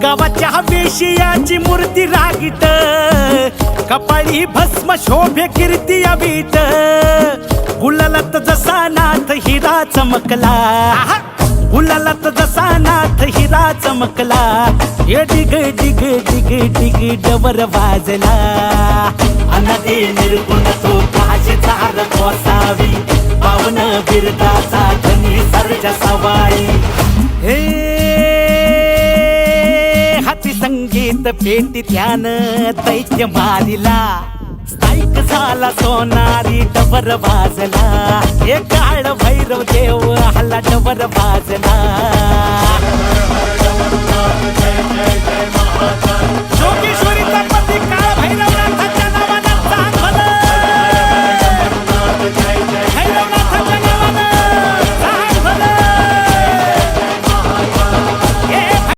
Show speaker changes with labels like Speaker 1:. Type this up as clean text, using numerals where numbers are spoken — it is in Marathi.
Speaker 1: गावाच्या वेशियाची मूर्ती रागीट, कपाळी भस्म शोभे कीर्ती अवीट, गुलालात जसा नाथ हिरा चमकला, गुलालात जसा नाथ हिरा चमकला, हे डिग डिग डिग डिग डबर वाजला, अनदी निर्गुण तो काशी चार कोसावी, पावन बिरदाचा धनी सर्जा सवाई, हे हाती संगीत पेटी त्यान दैत्य मारिला, स्थायिक झाला सोनारी डबर वाजला, हे काळ भैरव देव हल्ला डबर वाजला.